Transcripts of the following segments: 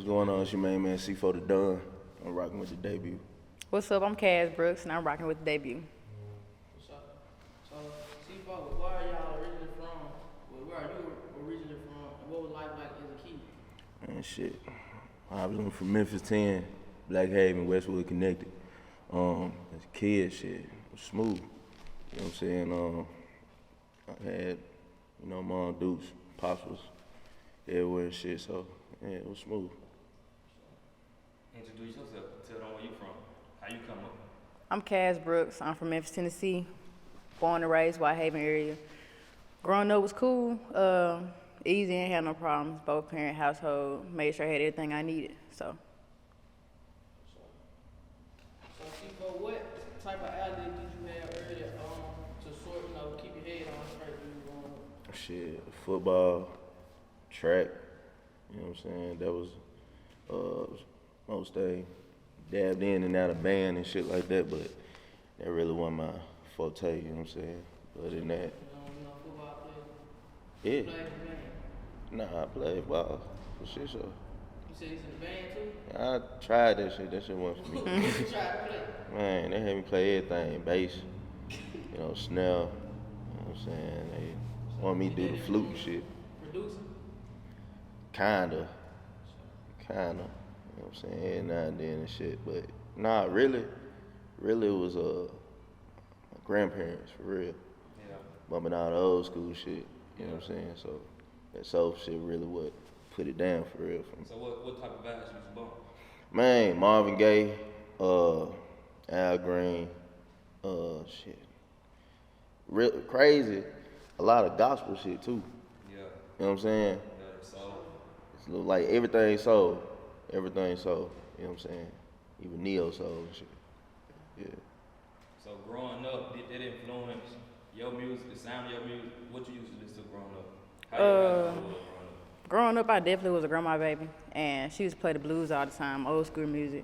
going on? It's your main man C4 the Don. I'm rocking with the debut. What's up? I'm Kaz Brooks, and I'm rocking with the debut. What's up? So, C4, where are y'all originally from? Where are you originally from? And what was life like as a kid? Man, shit. I was from Memphis 10, Black Haven, Westwood connected. As a kid, shit, it was smooth. You know what I'm saying? I had, Mom Dukes, Pops was everywhere and shit, so yeah, it was smooth. Introduce yourself. Tell them where you from. How you come up? I'm Kaz Brooks. I'm from Memphis, Tennessee. Born and raised, White Haven area. Growing up was cool. Easy, ain't had no problems. Both parent household. Made sure I had everything I needed. So C4, what type of outlet did you have earlier to sort, keep your head on straight when you were growing up? Shit, football, track, you know what I'm saying? That was most things. Dabbed in and out of band and shit like that, but that really wasn't my forte, you know what I'm saying? Other than that, Football player? yeah. You played in the band? Nah, I played ball, for shit, so. You said he's in the band too? I tried that shit wasn't for me. What you tried to play? Man, they had me play everything, bass, snare, you know what I'm saying? They want me to do the flute and shit. Producer? Kinda. You know what I'm saying? Every now and then and shit. But nah, really it was my grandparents for real. Yeah. Bumping out the old school shit. You know what I'm saying? So that soul shit really what put it down for real for me. So what type of vibes you was born? Man, Marvin Gaye, Al Green, shit. Real crazy. A lot of gospel shit too. Yeah. You know what I'm saying? Yeah, so It's like everything soul. Everything soul. You know what I'm saying? Even neo soul and shit. Yeah. so growing up, did that influence your music, the sound of your music? What you used to listen to growing up? How you growing up? growing up, I definitely was a grandma baby, and she used to play the blues all the time, old school music.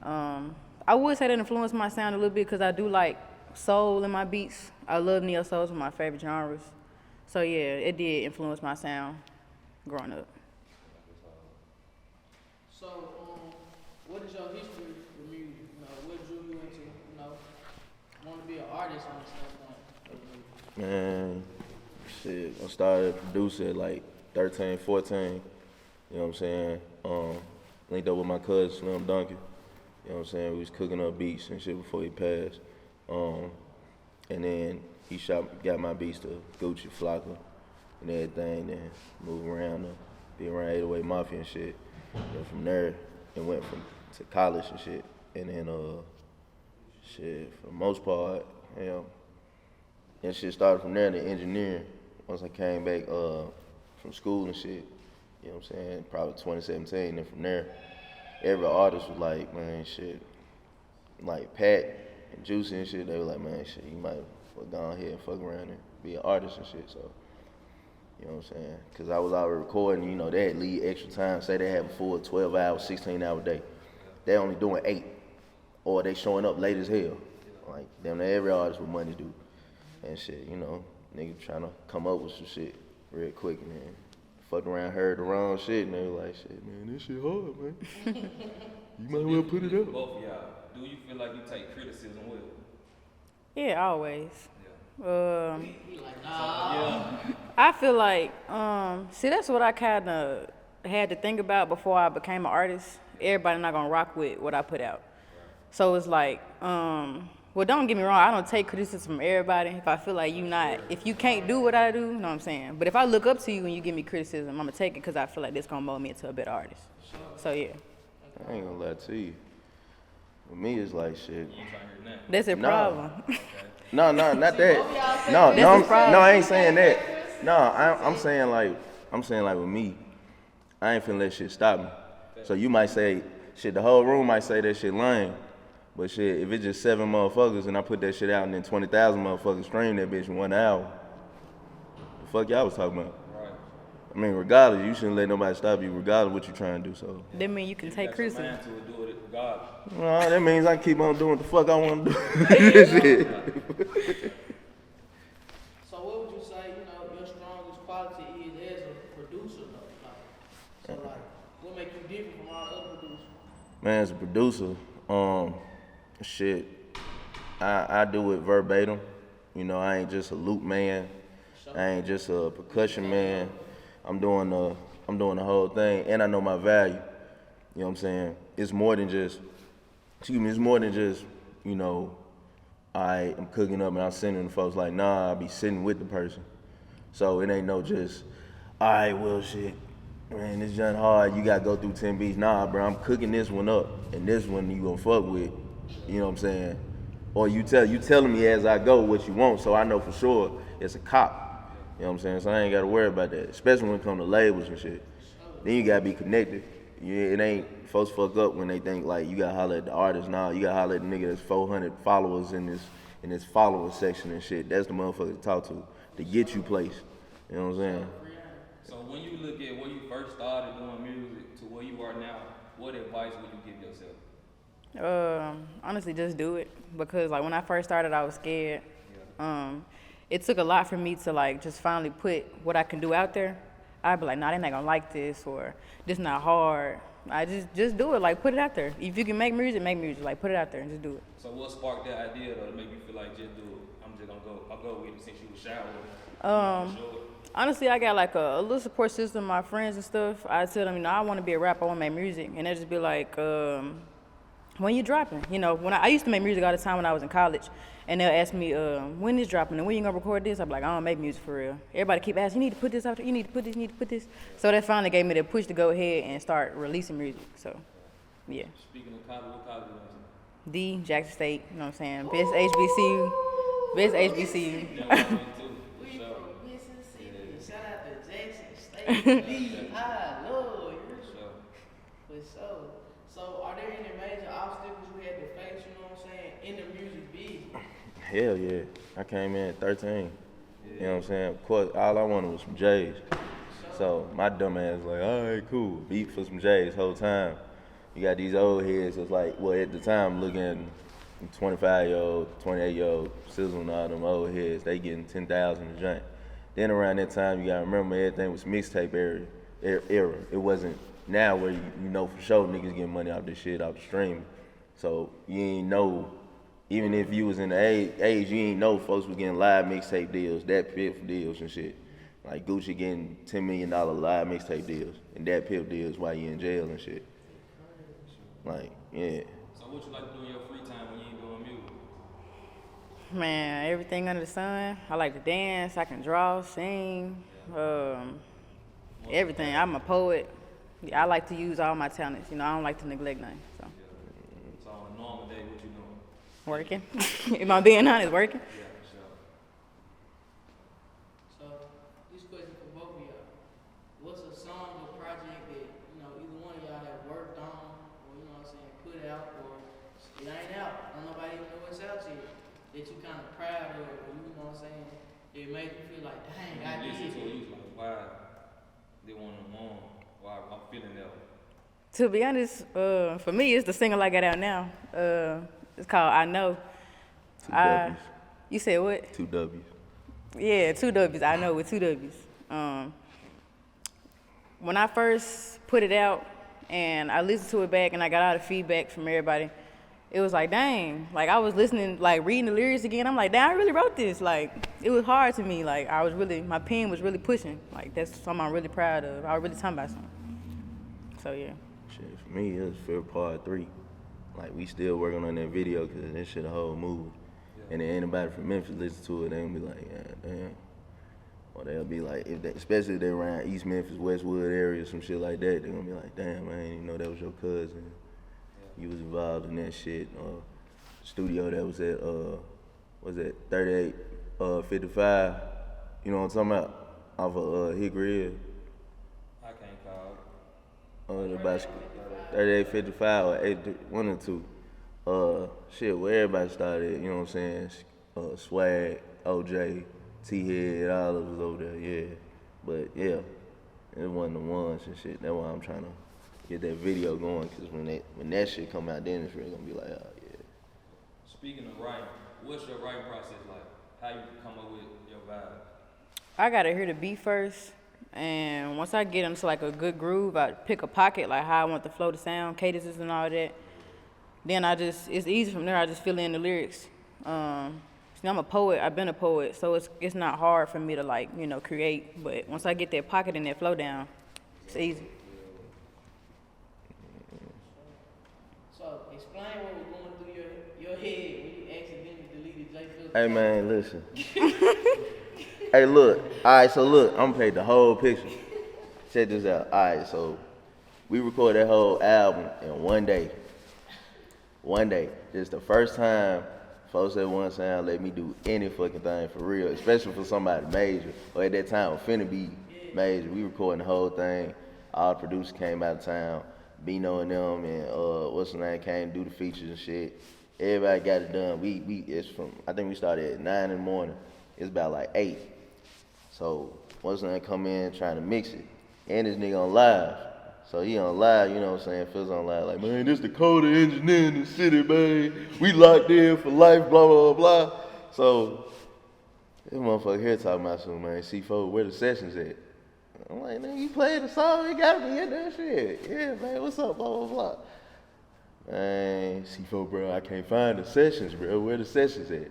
I would say that influenced my sound a little bit because I do like soul in my beats. I love neo soul; it's one of my favorite genres. So yeah, it did influence my sound growing up. So, what is your history with music? What drew you into, want to be an artist on the standpoint? Man, shit. I started producing at like 13, 14. You know what I'm saying? Linked up with my cousin Slim Duncan. You know what I'm saying? We was cooking up beats and shit before he passed. And then he got my beats to Gucci, Flocka, and everything. Then moved around, be around 808 Mafia and shit. Then from there, it went to college and shit. And then, shit, for the most part, and shit started from there to engineering. Once I came back from school and shit, you know what I'm saying? Probably 2017. And from there, every artist was like, man, shit, like Pat and Juicy and shit, they were like, man, shit, you might well go ahead and fuck around and be an artist and shit. So, you know what I'm saying? Because I was out recording, they had leave extra time. Say they have a full 12-hour, 16-hour day. They only doing 8. Or they showing up late as hell. Like, damn, every artist with money do. And shit, nigga trying to come up with some shit real quick and then fuck around, heard the wrong shit, and they were like, shit, man, this shit hard, man. You might well put it up. Both of y'all, do you feel like you take criticism well? Yeah, always. Yeah. He like, nah. I feel like, see, that's what I kind of had to think about before I became an artist. Everybody not gonna rock with what I put out. So it's like, well, don't get me wrong, I don't take criticism from everybody. If I feel like if you can't do what I do, you know what I'm saying? But if I look up to you and you give me criticism, I'm gonna take it because I feel like this gonna mold me into a better artist. So yeah. I ain't gonna lie to you. For me, it's like shit. You ain't trying to hear nothing. That's a No. problem. No, not that. That's No, the problem. no, I ain't saying that. No, I'm saying like with me, I ain't finna let shit stop me. So you might say, shit, the whole room might say that shit lame. But shit, if it's just 7 motherfuckers and I put that shit out and then 20,000 motherfuckers stream that bitch in 1 hour, the fuck y'all was talking about? Right. I mean, regardless, you shouldn't let nobody stop you, regardless of what you trying to do. So, That mean you can take Got your criticism. mind to it, do it regardless. no, that means I can keep on doing what the fuck I want to do. Shit. So what would you say, your strongest quality is as a producer, though? So, what make you different different from all the other producers? Man, as a producer, shit, I do it verbatim. You know, I ain't just a loop man. I ain't just a percussion man. I'm doing the whole thing, and I know my value. You know what I'm saying? It's more than just, it's more than just, you know, I'm cooking up and I'm sending the folks like, nah, I be sitting with the person. So it ain't no just, all right, well, shit, man, this junk hard, you gotta go through 10 beats. Nah, bro, I'm cooking this one up, and this one you gonna fuck with, you know what I'm saying? Or you telling me as I go what you want, so I know for sure it's a cop. You know what I'm saying? So I ain't gotta worry about that, especially when it come to labels and shit. Then you gotta be connected. It ain't, folks fuck up when they think like you gotta holler at the artist. Nah, you gotta holler at the nigga that's 400 followers in this follower section and shit. That's the motherfucker to talk to get you placed. You know what I'm saying? So when you look at where you first started doing music to where you are now, what advice would you give yourself? Honestly, just do it, because like when I first started, I was scared. It took a lot for me to like just finally put what I can do out there. I'd be like, nah, they're not gonna like this, or this not hard. I just do it, like put it out there. If you can make music, like put it out there and just do it. So what sparked that idea though to make you feel like just do it? I'm just gonna go. I'll go with it since you was shy with it. Honestly, I got like a little support system, my friends and stuff. I tell them, you know, I want to be a rapper, I want to make music, and they just be like, when you dropping? You know, when I used to make music all the time when I was in college, and they'll ask me, when is dropping and when you gonna record this? I'm like, I don't make music for real. Everybody keep asking, you need to put this out there, you need to put this, you need to put this. So that finally gave me the push to go ahead and start releasing music. So, yeah. Speaking of college, what college you went to? D, Jackson State, you know what I'm saying? Best HBCU. Best HBCU. You know what I mean, too. For We sure. from Mississippi. Shout out to Jackson State. D, I love you. For sure. For sure. So, are there any major obstacles you had to face, you know what I'm saying, in the music business? Hell yeah. I came in at 13. You know what I'm saying? Of course, all I wanted was some J's. So my dumb ass like, all right, cool. Beat for some J's whole time. You got these old heads that's like, well, at the time, looking at 25-year-old, 28-year-old, sizzling all them old heads, they getting 10,000 a joint. Then around that time, you gotta remember everything was mixtape era. It wasn't now where you know for sure niggas getting money off this shit, off the streaming. So you ain't know, even if you was in the age, you ain't know folks was getting live mixtape deals, that Piff deals and shit. Like Gucci getting $10 million live mixtape deals, and that Piff deals while you in jail and shit. Like, yeah. So what you like to do in your free time when you ain't doing music? Man, everything under the sun. I like to dance, I can draw, sing, everything. I'm a poet. Yeah, I like to use all my talents. You know, I don't like to neglect nothing. So, So on a normal day, what you doing? working. If I'm being honest, working. Yeah, for sure. So, this question for both of y'all. What's a song or project that, you know, either one of y'all have worked on, or, you know what I'm saying, put out, or it ain't out, don't nobody even know it's out yet, that you kind of proud of, or you know what I'm saying, it made you feel like, dang, I When you listen to it, did it. you was like, wow, they want them on. Wow, I'm feeling that. To be honest, for me, it's the single I got out now. It's called I Know. Two W's. You said what? 2 W's. Yeah, 2 W's. I know with 2 W's. When I first put it out and I listened to it back and I got all the feedback from everybody, it was like, dang. Like I was listening, like reading the lyrics again. I'm like, dang, I really wrote this. Like it was hard to me. Like my pen was really pushing. Like that's something I'm really proud of. I was really talking about something. So yeah. Shit, for me, it was Fair Part 3. Like, we still working on that video because that shit a whole move. And then anybody from Memphis listen to it, they gonna be like, yeah, damn. Or they'll be like, especially if they around East Memphis, Westwood area, some shit like that, they gonna be like, damn, I didn't even know that was your cousin. You was involved in that shit. The studio that was at, was that 3855, you know what I'm talking about? Off of Hickory Hill. I can't call it. The basketball, 3855 or 8, one or two. Shit, where everybody started, you know what I'm saying? Swag, OJ, T-Head, all of us over there, yeah. But yeah, it wasn't the ones and shit. That's why I'm trying to get that video going, because when that shit come out, then it's really gonna be like, oh yeah. Speaking of writing, what's your writing process like? How you come up with your vibe? I gotta hear the beat first, And once I get into like a good groove, I pick a pocket, like how I want the flow to sound, cadences and all that. Then it's easy from there. I just fill in the lyrics. See, I'm a poet. I've been a poet, so it's not hard for me to like, create. But once I get that pocket and that flow down, it's easy. So explain what was going through your head when you accidentally deleted J. Phillips. Hey man, listen. Hey, look. All right, so look, I'm gonna paint the whole picture. Check this out. All right, so we recorded that whole album in one day. One day. It's the first time folks at One Sound let me do any fucking thing for real, especially for somebody major. Or at that time, finna be major. We recording the whole thing. All the producers came out of town. Bino and them and what's the name came to do the features and shit. Everybody got it done. I think we started at 9 in the morning. It's about like 8. So what's the name come in trying to mix it. And this nigga on live. So he on live, you know what I'm saying? Phil's on live like, man, this the Dakota engineer in the city, man. We locked in for life, blah, blah, blah. So this motherfucker here talking about something, man. C4, where the sessions at? I'm like, nigga, you playing the song? You gotta be in that shit. Yeah, man, what's up, blah, blah, blah. Man, C4, bro, I can't find the sessions, bro. Where the sessions at?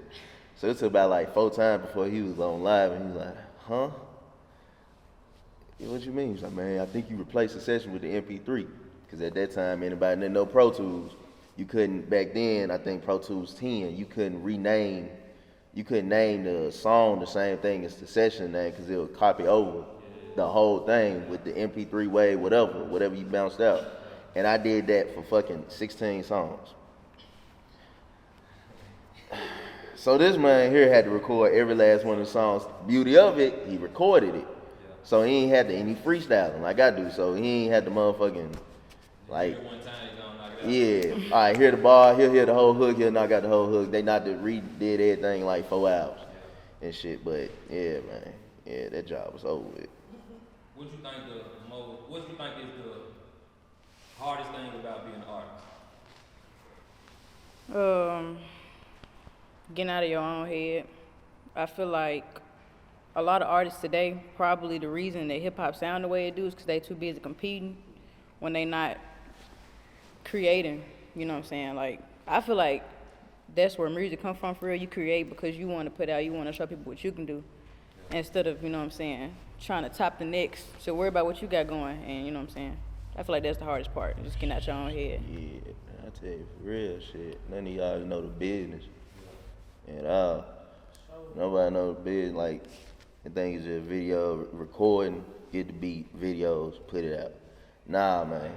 So it took about like 4 times before he was on live, and he was like, huh? Yeah, what you mean? He's like, man, I think you replaced the session with the MP3. Because at that time, anybody didn't know Pro Tools. You couldn't, back then, I think Pro Tools 10, you couldn't name the song the same thing as the session name because it would copy over the whole thing with the MP3 wave, whatever you bounced out. And I did that for fucking 16 songs. So this man here had to record every last one of the songs. Beauty of it, he recorded it. So he ain't had to any freestyling like I do. So he ain't had the motherfucking, like, yeah. All right, hear the bar, he'll hear the whole hook, he'll knock out the whole hook. They not to redid everything in like 4 hours and shit. But yeah, man, yeah, that job was over with. What you think is the hardest thing about being an artist? Getting out of your own head. I feel like a lot of artists today, probably the reason that hip hop sound the way it do is because they too busy competing when they not creating. You know what I'm saying? Like, I feel like that's where music come from for real. You create because you want to put out, you want to show people what you can do, instead of, you know what I'm saying, trying to top the next. So worry about what you got going, and you know what I'm saying. I feel like that's the hardest part, just getting out your own head. Yeah, I tell you, for real shit. None of y'all know the business at nobody know the business. Like, the thing is just video recording, get the beat, videos, put it out. Nah, man.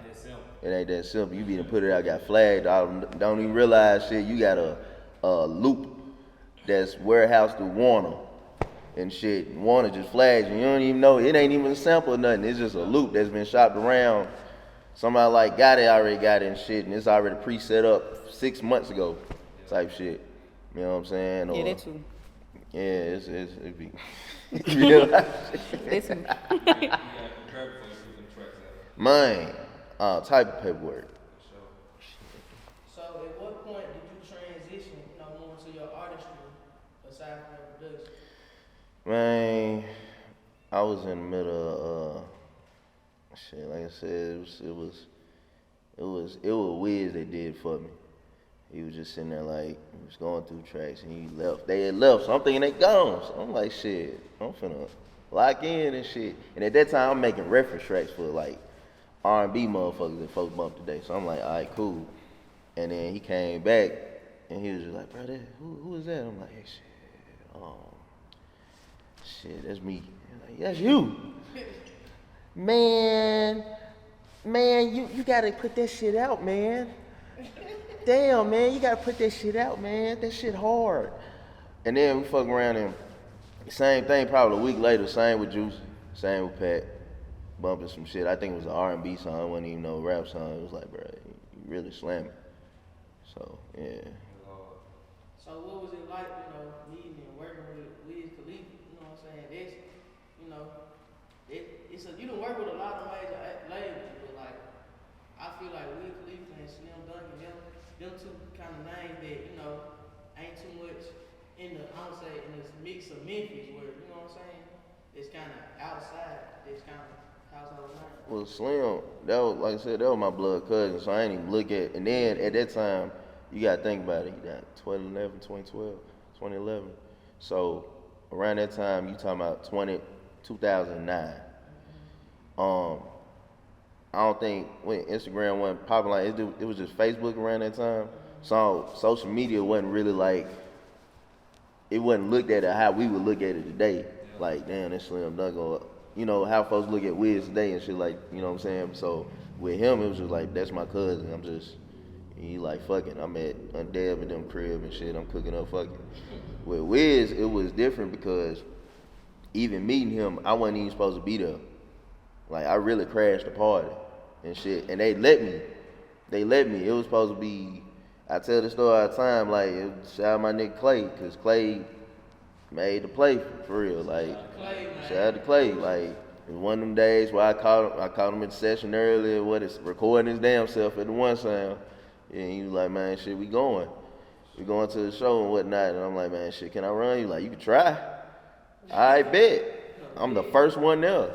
It ain't that simple. You be to put it out, got flagged. I don't even realize shit. You got a loop that's warehoused through Warner and shit. Warner just flags you. You don't even know. It ain't even a sample or nothing. It's just a loop that's been shopped around. Somebody like already got it and shit, and it's already pre-set up 6 months ago type shit. You know what I'm saying? Yeah, that too. Yeah, it be. Yeah. That too. Mine, type of paperwork. So at what point did you transition, more into your artistry aside from your production? Man, I was in the middle of shit. Like I said, it was Wiz that did it for me. He was just sitting there like, he was going through tracks and he left. They had left, so I'm thinking they gone. So I'm like, shit, I'm finna lock in and shit. And at that time, I'm making reference tracks for like R&B motherfuckers that folks bump today. So I'm like, all right, cool. And then he came back and he was just like, bro, who is that? I'm like, hey, shit, that's me. He's like, that's you. Man, you gotta put that shit out, man. Damn, man, you gotta put that shit out, man. That shit hard. And then we fuck around and same thing probably a week later, same with Juicy, same with Pat, bumping some shit. I think it was an R&B song, it wasn't even no rap song. It was like, bro, you really slamming. So, yeah. So what was it like, meeting and working with Wiz Khalifa? You know what I'm saying? That's, you done work with a lot of major labels, but like, I feel like Wiz Khalifa and Slim Duncan, them two kind of names that, ain't too much in the, I would say, in this mix of Memphis where, you know what I'm saying? it's kind of outside. It's kind of household name. Well, Slim, that was, like I said, that was my blood cousin, so I ain't even look at, and then at that time, you gotta think about it, he died 2011. So, around that time, you talking about 2009. I don't think when Instagram wasn't popular, it was just Facebook around that time. So social media wasn't really like, it wasn't looked at how we would look at it today. Like, damn, that's Slim Dunk, or, you know, how folks look at Wiz today and shit, like, you know what I'm saying? So with him, it was just like, that's my cousin. He like, fucking, I'm at Deb and them crib and shit, I'm cooking up fucking. With Wiz, it was different because even meeting him, I wasn't even supposed to be there. Like, I really crashed the party and shit, and they let me. It was supposed to be, I tell the story all the time, like, shout out my nigga Clay, because Clay made the play for real. Like, shout out to Clay. Like, it was one of them days where I caught him at the session earlier, recording his damn self at the One Sound. And he was like, man, shit, we going to the show and whatnot. And I'm like, man, shit, can I run? You like, you can try. I bet. I'm the first one there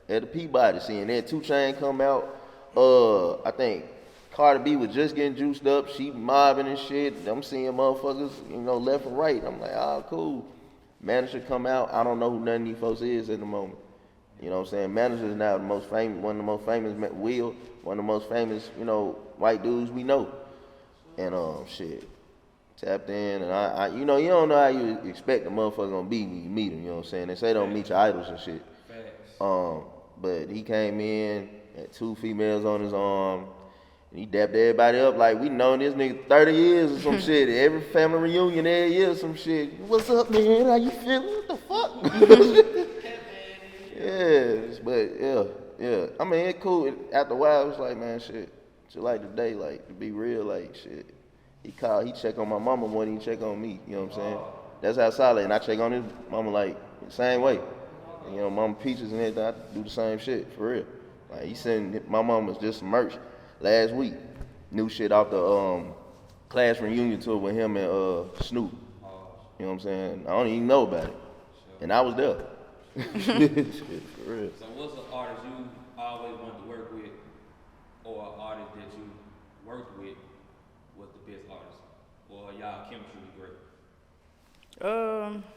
at the Peabody. Seeing that 2 Chainz come out. I think Cardi B was just getting juiced up. She mobbing and shit. I'm seeing motherfuckers, you know, left and right. I'm like, cool. Manager come out. I don't know who none of these folks is at the moment. You know what I'm saying? Manager is now one of the most famous, Will, one of the most famous, you know, white dudes we know. And shit, tapped in, and I you know, you don't know how you expect a motherfucker gonna be when you meet him. You know what I'm saying? They say don't meet your idols and shit. But he came in, had 2 females on his arm, and he dapped everybody up like we known this nigga 30 years or some shit. Every family reunion every year or some shit. What's up, man? How you feeling? What the fuck? Yes, but yeah. I mean, it's cool. After a while, it was like, man, shit. Like today, like, to be real, like, shit. He check on my mama more than he check on me. You know what I'm saying? That's how solid. And I check on his mama like the same way. You know, Mama Peaches and everything, I do the same shit, for real. Like, he sent my mama just some merch last week. New shit off the class reunion tour with him and Snoop. You know what I'm saying? I don't even know about it. And I was there. Shit, for real. So what's an artist you always wanted to work with, or an artist that you worked with was the best artist, or y'all chemistry was great?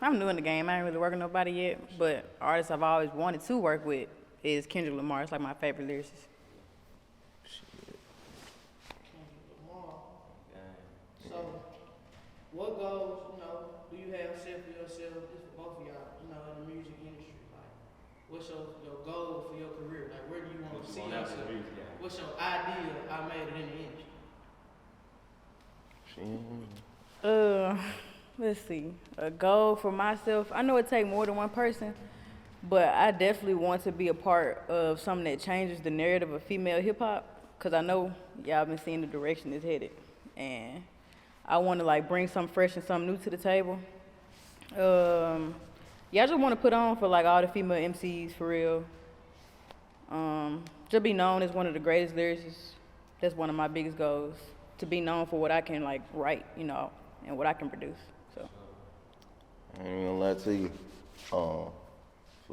I'm new in the game. I ain't really working with nobody yet, but artists I've always wanted to work with is Kendrick Lamar. It's like my favorite lyricist. So, what goals, you know, do you have set for yourself, just for both of y'all, you know, in the music industry? Like, what's your goal for your career? Like, where do you want to see yourself? What's your ideal, I made it in the industry? Let's see. A goal for myself. I know it takes more than one person, but I definitely want to be a part of something that changes the narrative of female hip hop, because I know y'all been seeing the direction it's headed. And I want to like bring something fresh and something new to the table. I just want to put on for like all the female MCs for real. Just be known as one of the greatest lyricists. That's one of my biggest goals. To be known for what I can like write, you know, and what I can produce. So I ain't gonna lie to you. For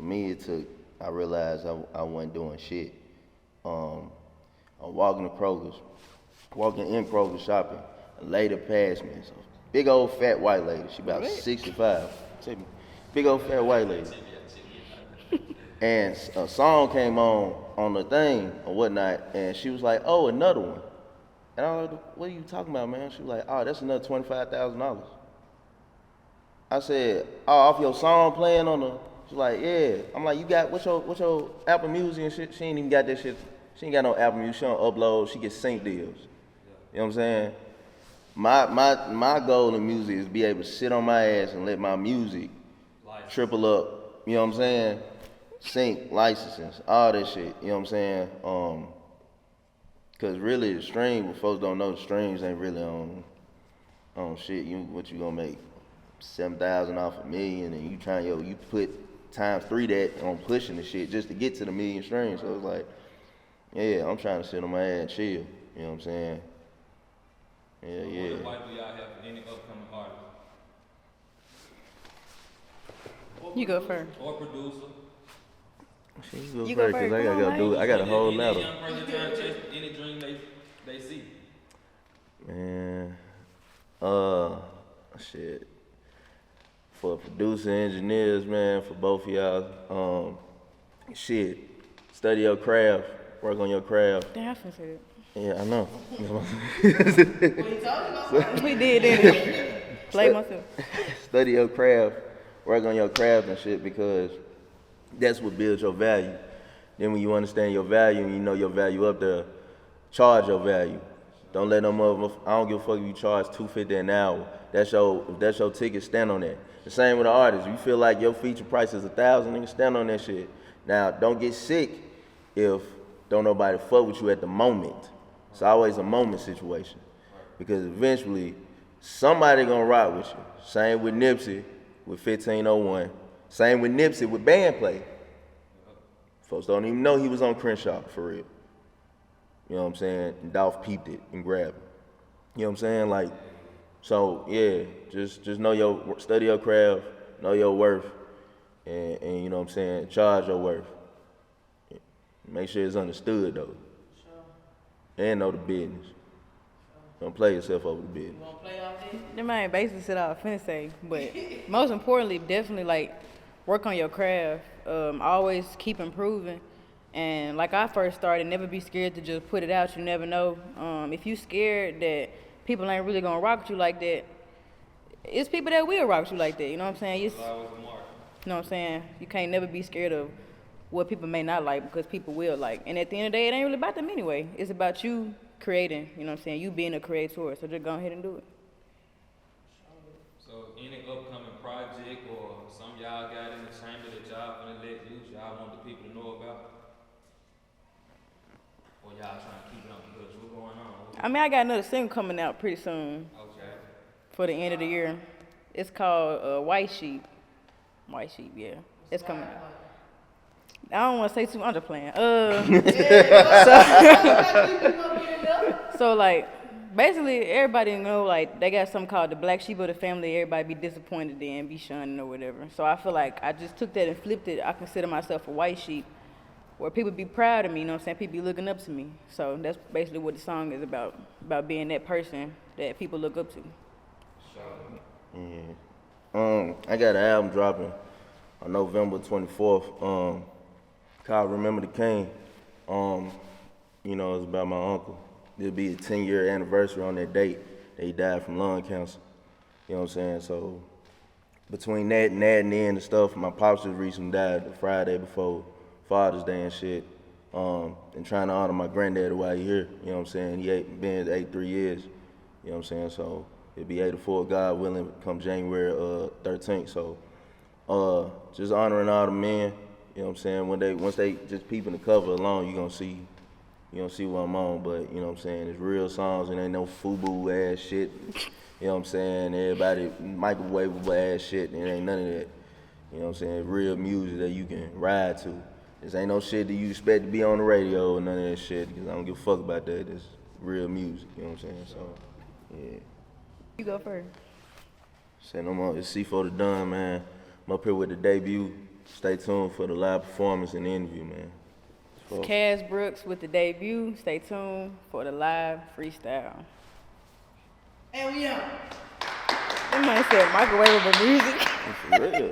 me, I realized I wasn't doing shit. I'm walking in Kroger's shopping. A lady passed me. So big old fat white lady. She about 65. Big old fat white lady. And a song came on the thing or whatnot, and she was like, "Oh, another one." And I was like, "What are you talking about, man?" She was like, "Oh, that's another $25,000. I said, "Oh, off your song playing on the?" She's like, "Yeah." I'm like, "You got what's your Apple Music and shit?" She ain't even got that shit. She ain't got no Apple Music. She don't upload. She gets sync deals. You know what I'm saying? My goal in music is to be able to sit on my ass and let my music triple up. You know what I'm saying? Sync, licenses, all that shit. You know what I'm saying? Cause really the stream, what folks don't know, the streams ain't really on shit. What you gonna make? 7,000 off $1 million, and you put times 3 that on pushing the shit just to get to the 1 million streams. So it's like, yeah, I'm trying to sit on my ass and chill. You know what I'm saying? Yeah. What advice do y'all have for any upcoming artists? You go first. Or producer. Shit, you go You go first, cause first. I gotta Come go on, do it. I got a whole Any letter. young person trying to chase any dream they see. Man, shit. For producer engineers, man, for both of y'all, shit, study your craft, work on your craft. Damn, I finna say Yeah, I know. that. We did, didn't we? Play myself. Study your craft, work on your craft and shit because that's what builds your value. Then when you understand your value and you know your value up there, charge your value. Don't let them I don't give a fuck if you charge $250 an hour. If that's your ticket, stand on that. The same with the artist. You feel like your feature price is $1,000, nigga, stand on that shit. Now, don't get sick if don't nobody fuck with you at the moment. It's always a moment situation. Because eventually, somebody gonna rock with you. Same with Nipsey with 1501. Same with Nipsey with Bandplay. Folks don't even know he was on Crenshaw, for real. You know what I'm saying? And Dolph peeped it and grabbed it. You know what I'm saying? Like, so yeah, just know study your craft, know your worth, and you know what I'm saying, charge your worth. Make sure it's understood though. And know the business. Don't play yourself over the business. You wanna play off that? That man basically said I was finna say, but most importantly, definitely like work on your craft. Always keep improving. And like I first started, never be scared to just put it out. You never know. If you scared that people ain't really gonna rock with you like that, it's people that will rock with you like that. You know what I'm saying? It's always a mark. You know what I'm saying? You can't never be scared of what people may not like because people will like. And at the end of the day, it ain't really about them anyway. It's about you creating, you know what I'm saying? You being a creator. So just go ahead and do it. So any upcoming project or some y'all got in the chamber that y'all finna let loose, y'all want the people to know about? Or y'all trying to keep it on because what's going on? I mean, I got another single coming out pretty soon Okay. for the end of the year. It's called White Sheep. White Sheep, yeah. It's coming out. I don't want to say too much. I'm just playing. So like, basically, everybody know like they got something called the black sheep of the family. Everybody be disappointed in, be shunning or whatever. So I feel like I just took that and flipped it. I consider myself a white sheep, where people be proud of me. You know what I'm saying? People be looking up to me. So that's basically what the song is about being that person that people look up to. I got an album dropping on November 24th. Called Remember the King. You know, it's about my uncle. It'll be a 10-year anniversary on that date that he died from lung cancer. You know what I'm saying? So between that and then the stuff, my pops just recently died the Friday before Father's Day and shit. And trying to honor my granddaddy while he here. You know what I'm saying? He been 83 years. You know what I'm saying? So it'll be 84, God willing, come January 13th. So just honoring all the men. You know what I'm saying? Once they just peeping the cover alone, you gonna see what I'm on. But you know what I'm saying? It's real songs and ain't no FUBU ass shit. You know what I'm saying? Everybody microwavable ass shit. It ain't none of that. You know what I'm saying? Real music that you can ride to. This ain't no shit that you expect to be on the radio or none of that shit. Because I don't give a fuck about that. It's real music. You know what I'm saying? So yeah. You go first. Say no more. It's C4 the Done, man. I'm up here with the debut. Stay tuned for the live performance and the interview, man. It's Cass Brooks with the debut. Stay tuned for the live freestyle. And we out. That man said microwavable music. For real.